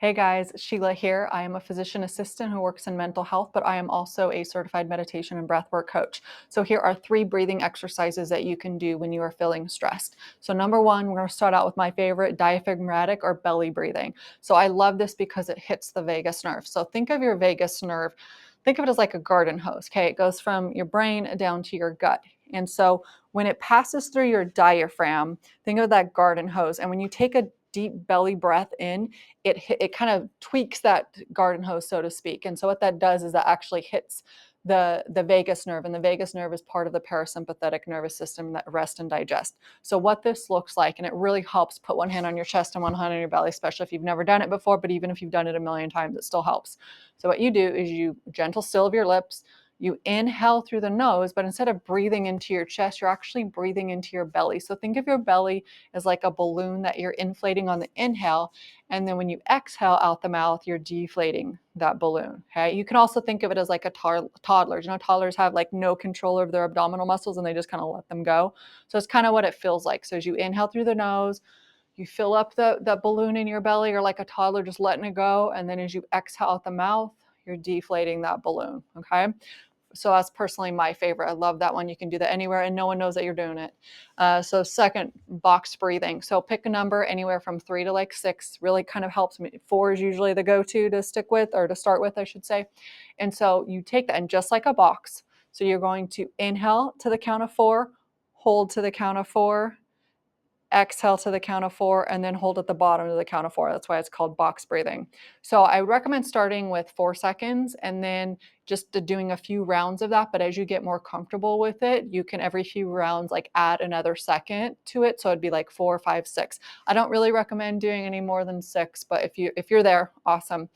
Hey guys, Sheila here. I am a physician assistant who works in mental health, but I am also a certified meditation and breathwork coach. So here are 3 breathing exercises that you can do when you are feeling stressed. So number 1, we're going to start out with my favorite, diaphragmatic or belly breathing. So I love this because it hits the vagus nerve. So think of your vagus nerve, think of it as like a garden hose. Okay, it goes from your brain down to your gut. And so when it passes through your diaphragm, think of that garden hose. And when you take a deep belly breath in, it kind of tweaks that garden hose, so to speak. And so what that does is that actually hits the vagus nerve, and the vagus nerve is part of the parasympathetic nervous system that rest and digest. So what this looks like, and it really helps, put one hand on your chest and one hand on your belly, especially if you've never done it before, but even if you've done it a million times, it still helps. So what you do is you gentle still of your lips, you inhale through the nose, but instead of breathing into your chest, you're actually breathing into your belly. So think of your belly as like a balloon that you're inflating on the inhale, and then when you exhale out the mouth, you're deflating that balloon. Okay. You can also think of it as like a toddler. You know, toddlers have like no control over their abdominal muscles and they just kind of let them go. So it's kind of what it feels like. So as you inhale through the nose, you fill up the balloon in your belly, or like a toddler just letting it go. And then as you exhale out the mouth, you're deflating that balloon. Okay. So that's personally my favorite. I love that one. You can do that anywhere and no one knows that you're doing it. So second, box breathing. So pick a number anywhere from 3 to like 6. Really kind of helps me. 4 is usually the go-to to stick with, or to start with, I should say. And so you take that, and just like a box. So you're going to inhale to the count of 4, hold to the count of 4, exhale to the count of 4, and then hold at the bottom of the count of 4. That's why it's called box breathing. So I recommend starting with 4 seconds and then just doing a few rounds of that. But as you get more comfortable with it, you can every few rounds like add another second to it. So it'd be like 4, 5, 6. I don't really recommend doing any more than 6, but if you're there, awesome.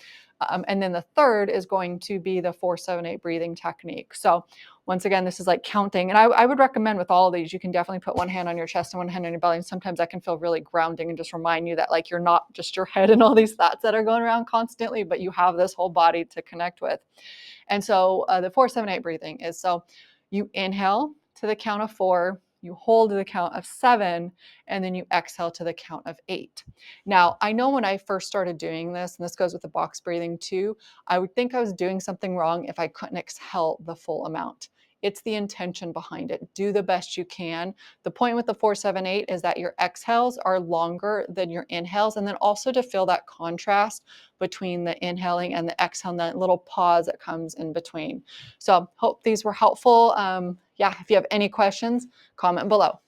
And then the third is going to be the 4-7-8 breathing technique. So once again, this is like counting. And I would recommend with all of these, you can definitely put one hand on your chest and one hand on your belly. And sometimes that can feel really grounding and just remind you that like you're not just your head and all these thoughts that are going around constantly, but you have this whole body to connect with. And so the 4-7-8 breathing is, so you inhale to the count of 4, you hold to the count of 7, and then you exhale to the count of 8. Now, I know when I first started doing this, and this goes with the box breathing too, I would think I was doing something wrong if I couldn't exhale the full amount. It's the intention behind it. Do the best you can. The point with the 4-7-8 is that your exhales are longer than your inhales, and then also to feel that contrast between the inhaling and the exhaling, that little pause that comes in between. So hope these were helpful. Yeah, if you have any questions, comment below.